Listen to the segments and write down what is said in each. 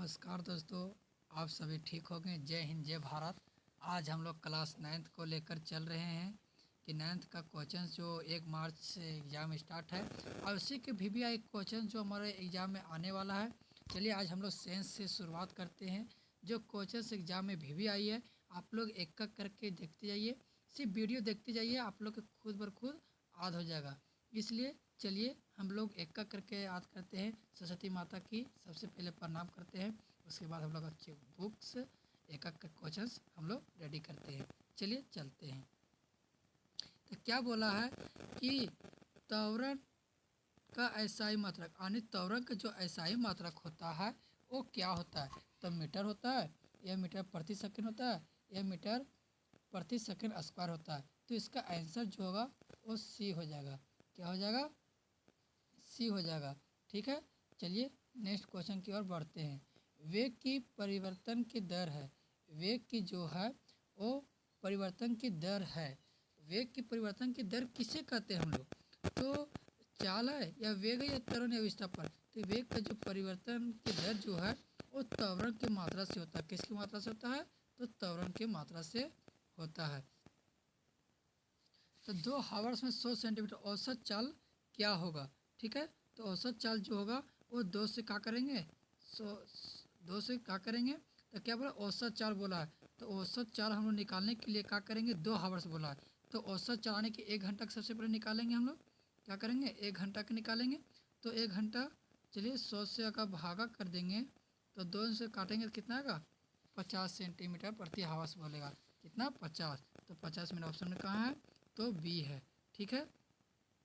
नमस्कार दोस्तों, आप सभी ठीक हो गए। जय हिंद, जय भारत। आज हम लोग क्लास 9th को लेकर चल रहे हैं कि 9th का क्वेश्चन जो 1 मार्च से एग्ज़ाम स्टार्ट है और उसी के VVI क्वेश्चन जो हमारे एग्ज़ाम में आने वाला है। चलिए आज हम लोग साइंस से शुरुआत करते हैं। जो क्वेश्चन एग्ज़ाम में VVI है, आप लोग एक एक करके देखते जाइए, सिर्फ वीडियो देखते जाइए, आप लोग खुद ब खुद याद हो जाएगा। इसलिए चलिए हम लोग एक एक करके याद करते हैं। सरस्वती माता की सबसे पहले प्रणाम करते हैं, उसके बाद हम लोग अच्छे बुक्स एक एक क्वेश्चन हम लोग रेडी करते हैं। चलिए चलते हैं। तो क्या बोला है कि त्वरण का एसआई मात्रक, यानी त्वरण का जो एसआई मात्रक होता है वो क्या होता है? तो मीटर होता है, या मीटर प्रति सेकंड होता है, या मीटर प्रति सेकंड स्क्वायर होता है। तो इसका आंसर जो होगा वो सी हो जाएगा। क्या हो जाएगा? सी हो जाएगा। ठीक है, चलिए नेक्स्ट क्वेश्चन की ओर बढ़ते हैं। वेग की परिवर्तन की दर है, वेग की जो है वो परिवर्तन की दर है। वेग की परिवर्तन की दर किसे कहते हैं हम लोग? तो चाल है, या वेग है, या त्वरण, या विस्थापन। तो वेग का जो परिवर्तन की दर जो है वो त्वरण की मात्रा से होता है। किसकी मात्रा से होता है? तो त्वरण की मात्रा से होता है। तो 2 हावर्स में 100 सेंटीमीटर औसत चाल क्या होगा? ठीक है, तो औसत चाल जो होगा वो 2 से क्या करेंगे? 2 से क्या करेंगे? तो क्या बोला? औसत चाल बोला है। तो औसत चाल हम लोग निकालने के लिए क्या करेंगे? 2 हावर्स बोला है। तो औसत चलाने के 1 घंटा सबसे पहले निकालेंगे हम लोग। क्या करेंगे? 1 घंटा के निकालेंगे। तो 1 घंटा, चलिए 100 से अगर भागा कर देंगे तो 2 से काटेंगे तो कितना आएगा? 50 सेंटीमीटर प्रति हावर्स बोलेगा। कितना? 50। तो 50 मेरा ऑप्शन में कहाँ है? तो बी है। ठीक है,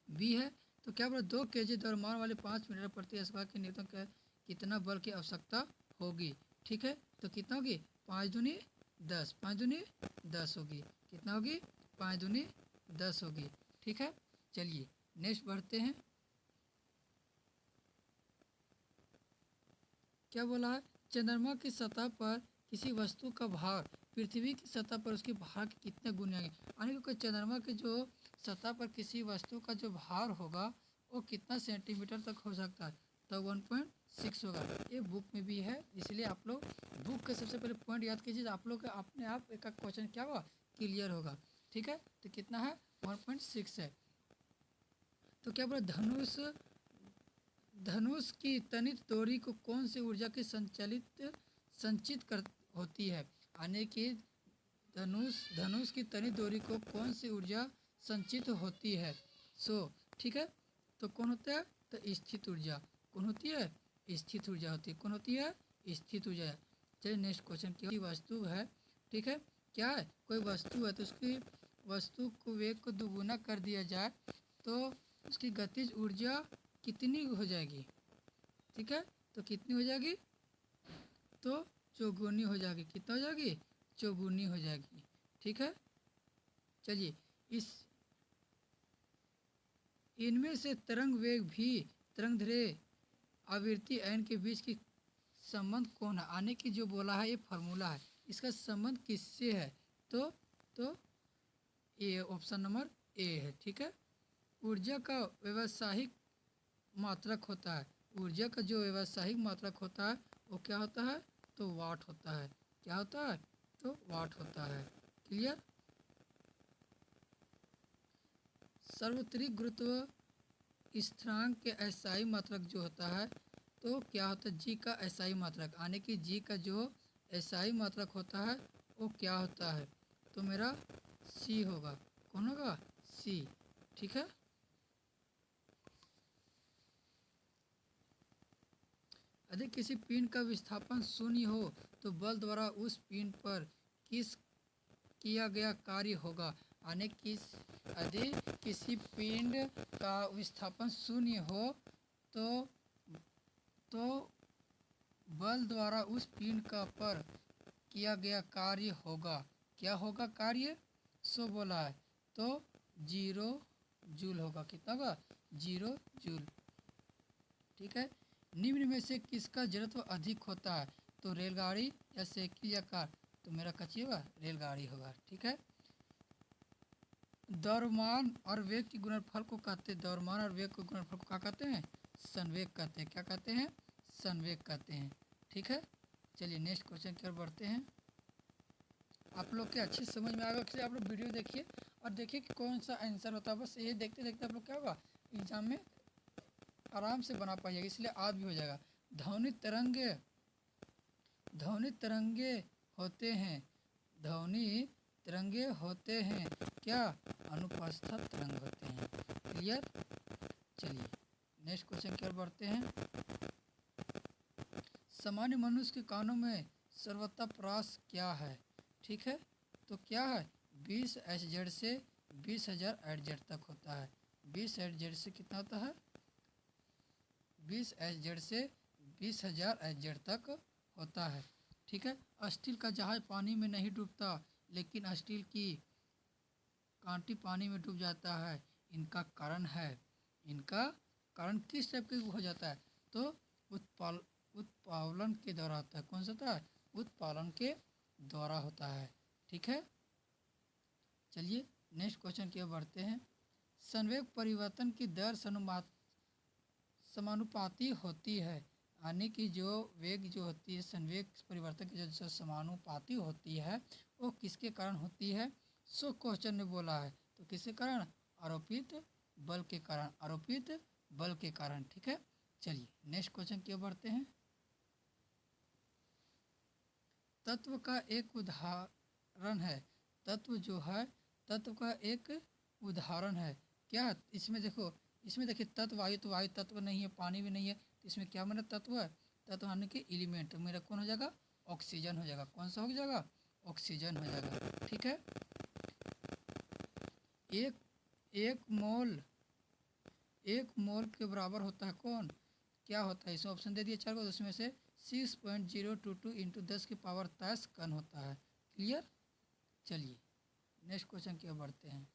बी है। तो क्या बोला? 2 kg द्रव्यमान वाले 5 मीटर प्रति स्क्वायर के न्यूटन का कितना बल की आवश्यकता होगी? ठीक है, तो कितना होगी? 5 दूनी 10, 5 दूनी 10 होगी। कितना होगी? 5 दूनी 10 होगी। ठीक है, चलिए नेक्स्ट बढ़ते हैं। क्या बोला है? चंद्रमा की सतह पर किसी वस्तु का भार पृथ्वी की सतह पर उसके भार के कितने गुना है? यानी कि चंद्रमा की जो सतह पर किसी वस्तु का जो भार होगा वो कितना सेंटीमीटर तक हो सकता है? तो 1.6 होगा। ये बुक में भी है, इसलिए आप लोग बुक के सबसे पहले पॉइंट याद कीजिए। आप लोग अपने आप एक क्वेश्चन क्या होगा? क्लियर होगा। ठीक है, तो कितना है? 1.6 है। तो क्या बोला? धनुष की तनित डोरी को कौन सी ऊर्जा की संचित कर होती है? यानी कि धनुष की तनित डोरी को कौन सी ऊर्जा संचित होती है? ठीक है, तो कौन होता है? तो स्थित ऊर्जा। कौन होती है? स्थित ऊर्जा होती है। कौन होती है? स्थित ऊर्जा। चलिए नेक्स्ट क्वेश्चन की वस्तु है। ठीक है, क्या है? कोई वस्तु है तो उसकी वस्तु को वेग को दोगुना कर दिया जाए तो उसकी गतिज ऊर्जा कितनी हो जाएगी? ठीक है, तो कितनी हो जाएगी? तो चौगुनी हो जाएगी। कितना हो जाएगी? चौगुनी हो जाएगी। ठीक है, चलिए इनमें से तरंग वेग भी तरंग दैर्ध्य आवृत्ति n के बीच की संबंध कौन है? आने की जो बोला है ये फार्मूला है, इसका संबंध किससे है? तो ये ऑप्शन नंबर ए है। ठीक है, ऊर्जा का व्यवसायिक मात्रक होता है। ऊर्जा का जो व्यवसायिक मात्रक होता है वो क्या होता है? तो वाट होता है। क्या होता है? तो वाट होता है। क्लियर? सार्वत्रिक गुरुत्व स्थिरांक के एसआई मात्रक जो होता है तो क्या होता है? जी का एसआई मात्रक, यानी कि जी का जो एसआई मात्रक होता है वो क्या होता है? तो मेरा सी होगा। कौन होगा? सी। ठीक है, यदि किसी पिंड का विस्थापन शून्य हो तो बल द्वारा उस पिंड पर किस किया गया कार्य होगा? यानी यदि किसी पिंड का विस्थापन शून्य हो तो बल द्वारा उस पिंड का पर किया गया कार्य होगा। क्या होगा कार्य? बोला है तो 0 जूल होगा। कितना होगा? 0 जूल। ठीक है, निम्न में से किसका जड़त्व अधिक होता है? तो रेलगाड़ी, या साइकिल, या कार? तो मेरा कच्ची होगा, रेलगाड़ी होगा। ठीक है, द्रव्यमान और वेग के गुणनफल को कहते हैं, द्रव्यमान और वेग के गुणनफल को क्या कहते हैं? संवेग कहते हैं। क्या कहते हैं? संवेग कहते हैं। ठीक है, चलिए नेक्स्ट क्वेश्चन की ओर बढ़ते हैं। आप लोग के अच्छी समझ में आएगा, इसलिए आप लोग वीडियो देखिए और देखिए कि कौन सा आंसर होता है। बस ये देखते देखते आप लोग क्या होगा, एग्जाम में आराम से बना पाइएगा, इसलिए आज भी हो जाएगा। ध्वनि तरंगे, ध्वनि तरंगे होते हैं, ध्वनि तिरंगे होते हैं क्या, अनुपस्थ तरंग होते हैं। क्लियर। चलिए नेक्स्ट क्वेश्चन की ओर बढ़ते हैं। सामान्य मनुष्य के कानों में सर्वोत्तम प्रास क्या है। ठीक है, तो क्या है, 20 Hz से 20,000 Hz तक होता है। 20 Hz से कितना होता है, 20 Hz से 20,000 Hz तक होता है। ठीक है। स्टील का जहाज पानी में नहीं डूबता, लेकिन स्टील की कांटी पानी में डूब जाता है। इनका कारण है, इनका कारण किस टाइप के हो जाता है, तो उत्पादन के द्वारा होता है। कौन सा होता है, उत्पादन के द्वारा होता है। ठीक है। चलिए नेक्स्ट क्वेश्चन की ओर बढ़ते हैं। संवेग परिवर्तन की दर समानुपाती होती है, यानी कि जो वेग जो होती है, संवेग परिवर्तन की जो समानुपाती होती है, वो किसके कारण होती है। सो क्वेश्चन ने बोला है, तो किसके कारण, आरोपित बल के कारण, आरोपित बल के कारण। ठीक है। चलिए नेक्स्ट क्वेश्चन की ओर बढ़ते हैं। तत्व का एक उदाहरण है, तत्व जो है, तत्व का एक उदाहरण है क्या। इसमें देखो, इसमें देखिए तत्व वायु, तो वायु तत्व नहीं है, पानी भी नहीं है, तो इसमें क्या माना तत्व है, तत्व यानी कि एलिमेंट। तो मेरा कौन हो जाएगा, ऑक्सीजन हो जाएगा। कौन सा हो जाएगा, ऑक्सीजन हो जाएगा। ठीक है। एक एक मोल, एक मोल के बराबर होता है कौन, क्या होता है। इसमें ऑप्शन दे दिए 4 को, उसमें से 6.022 इंटू 10 की पावर 23 कन होता है। क्लियर। चलिए नेक्स्ट क्वेश्चन की ओर बढ़ते हैं।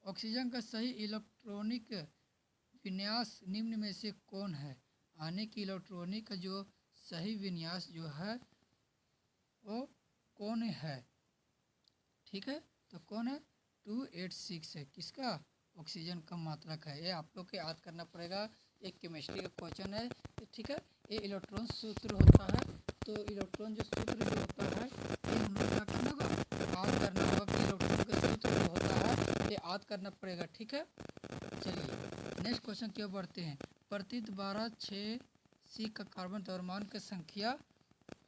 ऑक्सीजन का सही इलेक्ट्रॉनिक विन्यास निम्न में से कौन है, यानी कि इलेक्ट्रॉनिक का जो सही विन्यास जो है वो कौन है। ठीक है, तो कौन है, 286 है। किसका, ऑक्सीजन का मात्रक है। ये आप लोग को याद करना पड़ेगा, एक केमिस्ट्री का क्वेश्चन है। ठीक है, ये इलेक्ट्रॉन सूत्र होता है, तो इलेक्ट्रॉन जो सूत्र जो होता है, ये हम लोग क्या करना होगा, याद करना होगा कि इलेक्ट्रॉन का सूत्र जो होता है ये याद करना पड़ेगा। ठीक है। चलिए नेक्स्ट क्वेश्चन की ओर बढ़ते हैं। प्रतीत 12 6 सी का कार्बन द्रव्यमान की संख्या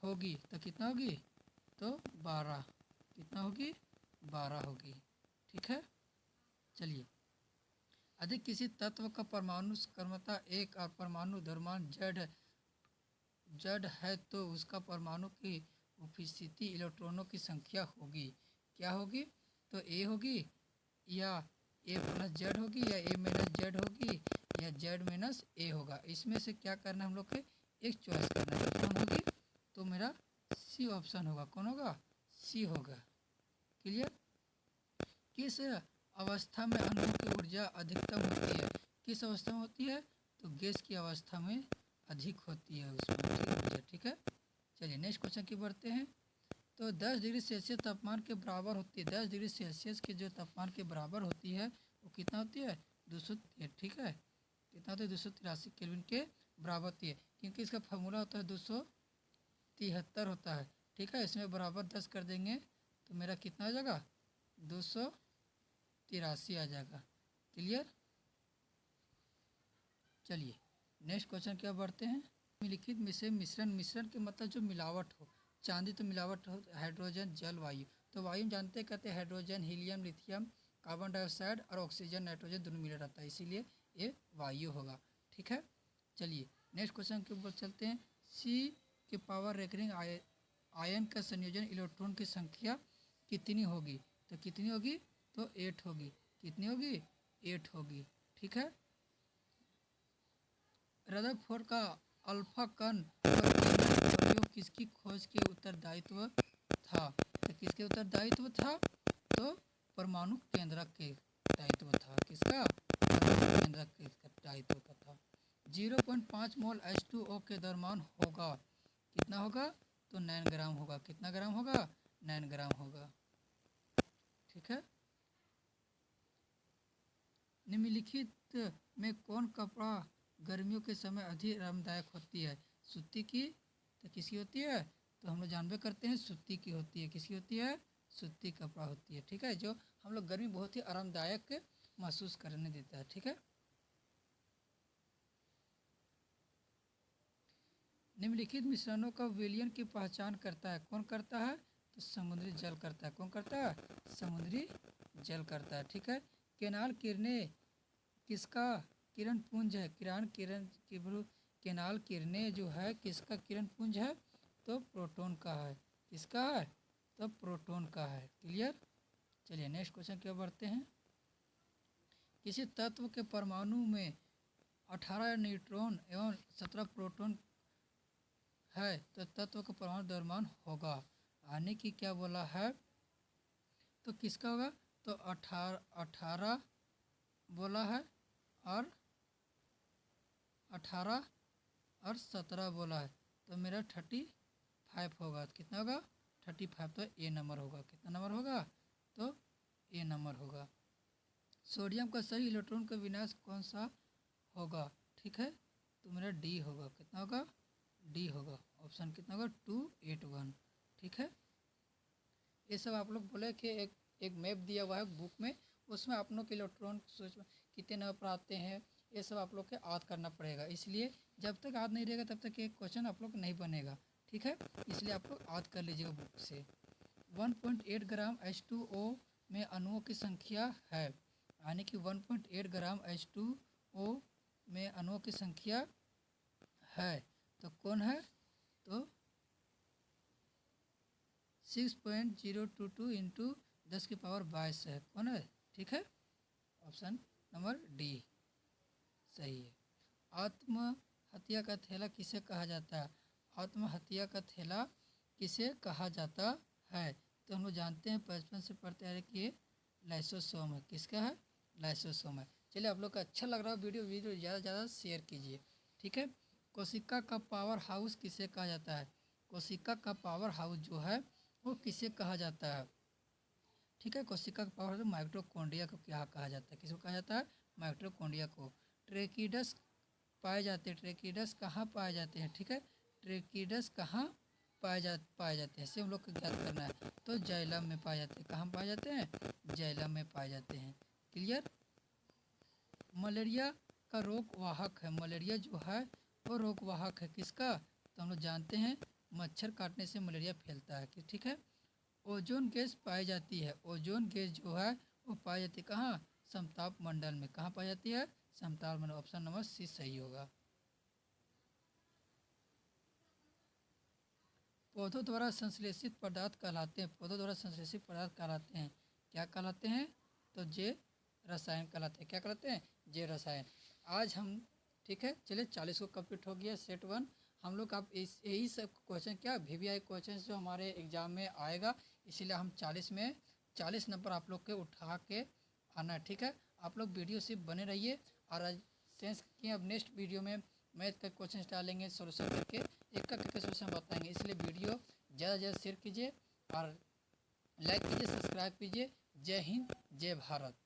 होगी, तो कितना होगी, तो 12, कितना होगी, 12 होगी। ठीक है। चलिए, अधिक किसी तत्व का परमाणु क्रमता 1 और परमाणु द्रव्यमान जड़ है, तो उसका परमाणु की उपस्थिति इलेक्ट्रॉनों की संख्या होगी, क्या होगी, तो ए होगी, या ए प्लस जेड होगी, या ए माइनस जेड होगी, या जेड माइनस ए होगा। इसमें से क्या करना है हम लोग के, एक चॉइस करना है, कौन होगी, तो मेरा सी ऑप्शन होगा। कौन होगा, सी होगा। क्लियर। किस अवस्था में अणु की ऊर्जा अधिकतम होती है, किस अवस्था में होती है, तो गैस की अवस्था में अधिक होती है उसमें ऊर्जा। ठीक है। चलिए नेक्स्ट क्वेश्चन की बढ़ते हैं। तो 10 डिग्री सेल्सियस तापमान के बराबर होती है, 10 डिग्री सेल्सियस के जो तापमान के बराबर होती है वो कितना होती है, 200। ठीक है, कितना होता है, 283 केल्विन के बराबर होती है, क्योंकि इसका फार्मूला होता है 273 होता है। ठीक है, इसमें बराबर 10 कर देंगे तो मेरा कितना हो जाएगा, 283 आ जाएगा। क्लियर। चलिए नेक्स्ट क्वेश्चन क्या बढ़ते हैं। निम्नलिखित में से मिश्रण, मिश्रण के मतलब जो मिलावट हो, चांदी तो मिलावट हो, हाइड्रोजन जल वायु, तो वायु जानते कहते हैं hydrogen helium lithium carbon dioxide और ऑक्सीजन नाइट्रोजन दोनों मिला रहता है, इसीलिए ये वायु होगा। ठीक है। चलिए नेक्स्ट क्वेश्चन के ऊपर चलते हैं। सी के पावर रेकरिंग आयन का संयोजन इलेक्ट्रॉन की संख्या कितनी होगी, तो कितनी होगी, तो 8 होगी। कितनी होगी, 8 होगी। ठीक है। रदरफोर्ड का अल्फा कण और प्रयोग किसकी खोज के उत्तरदायित्व था, तो किसके उत्तरदायित्व था, तो परमाणु केंद्रक के दायित्व था। किसका, परमाणु केंद्रक के दायित्व का था। 0.5 मोल H2O के द्रव्यमान होगा, कितना होगा, तो 9 ग्राम होगा। कितना ग्राम होगा, 9 ग्राम होगा। ठीक है। निम्नलिखित में कौन कपड़ा गर्मियों के समय अधिक आरामदायक होती है, सूती की तो किसकी होती है? तो हम लोग जानबे करते हैं सूती की होती है। किसकी होती है? सूती कपड़ा होती है। ठीक है, जो हम लोग गर्मी बहुत ही आरामदायक महसूस करने देता है। ठीक है, निम्नलिखित मिश्रणों का विलयन की पहचान करता है। कौन करता है? तो समुद्री जल करता है। कौन करता है? समुद्री जल करता है। ठीक है, केनाल किरणें किसका किरण पुंज है? केनाल किरणें जो है किसका किरण पुंज है? तो प्रोटॉन का है। किसका है? तो प्रोटॉन का है। क्लियर। चलिए नेक्स्ट क्वेश्चन की ओर बढ़ते हैं। किसी तत्व के परमाणु में 18 न्यूट्रॉन एवं 17 प्रोटॉन है तो तत्व का परमाणु द्रव्यमान होगा। आने की क्या बोला है? तो किसका होगा? तो 18 बोला है और 18 और 17 बोला है, तो मेरा 35 होगा। तो कितना होगा? 35। तो ए नंबर होगा। कितना नंबर होगा? तो ए नंबर होगा। सोडियम का सही इलेक्ट्रॉन का विन्यास कौन सा होगा? ठीक है, तो मेरा डी होगा। कितना होगा? डी होगा। ऑप्शन कितना होगा? 281। ठीक है, ये सब आप लोग बोले कि एक मैप दिया हुआ है बुक में, उसमें आप लोग के इलेक्ट्रॉन सोच कितने नंबर पर आते हैं ये सब आप लोग के याद करना पड़ेगा। इसलिए जब तक याद नहीं रहेगा तब तक एक क्वेश्चन आप लोग नहीं बनेगा। ठीक है, इसलिए आप लोग याद कर लीजिएगा बुक से। 1.8 ग्राम H2O में अणुओं की संख्या है, यानी कि 1.8 ग्राम H2O में अणुओं की संख्या है, तो कौन है? तो 6.022 इंटू 10⁻22 है। कौन है? ठीक है, ऑप्शन नंबर डी सही है। आत्महत्या का थैला किसे कहा जाता है? आत्महत्या का थैला किसे कहा जाता है? तो हम लोग जानते हैं, बचपन से पढ़ते आ रहे कि ये लाइसोसोम है। किसका है? लाइसोसोम है। चलिए, आप लोग का अच्छा लग रहा है वीडियो ज़्यादा से ज़्यादा शेयर कीजिए। ठीक है, कोशिका का पावर हाउस किसे कहा जाता है? कोशिका का पावर हाउस जो है वो किसे कहा जाता है? ठीक है, कोशिका का पावर हाउस माइटोकॉन्ड्रिया को क्या कहा जाता है? किसको कहा जाता है? माइटोकॉन्ड्रिया को। ट्रेकिडस पाए जाते हैं। ट्रेकिडस कहाँ पाए जाते हैं? ठीक है, ट्रेकिडस कहाँ पाए जाते हैं, इसे हम लोग को ज्ञात करना है। तो जाइलम में पाए जाते हैं। कहाँ पाए जाते हैं? जाइलम में पाए जाते हैं। क्लियर। मलेरिया का रोग वाहक है। मलेरिया जो है वो रोग वाहक है। किसका? तो हम लोग जानते हैं मच्छर काटने से मलेरिया फैलता है। ठीक है, ओजोन गैस पाई जाती है। ओजोन गैस जो है वो पाई जाती है कहाँ? समताप मंडल में। कहाँ पाई जाती है? समताप मंडल। ऑप्शन नंबर सी सही होगा। पौधों द्वारा संश्लेषित पदार्थ कहलाते हैं। पौधों द्वारा संश्लेषित पदार्थ कहलाते हैं, क्या कहलाते हैं? तो जे रसायन कहलाते हैं। क्या कहलाते हैं? जे रसायन। आज हम, ठीक है, चलिए 40 को कंप्लीट हो गया सेट 1। हम लोग अब इस यही सब क्वेश्चन क्या VVI क्वेश्चन जो हमारे एग्जाम में आएगा, इसीलिए हम 40 में 40 नंबर आप लोग के उठा के आना है। ठीक है, आप लोग वीडियो से बने रहिए। और सेंस की अब नेक्स्ट वीडियो में मैथ का क्वेश्चन डालेंगे, सोल्यूशन करके एक का करके सोल्यूशन बताएंगे। इसलिए वीडियो ज़्यादा से ज़्यादा शेयर कीजिए और लाइक कीजिए, सब्सक्राइब कीजिए। जय हिंद, जय भारत।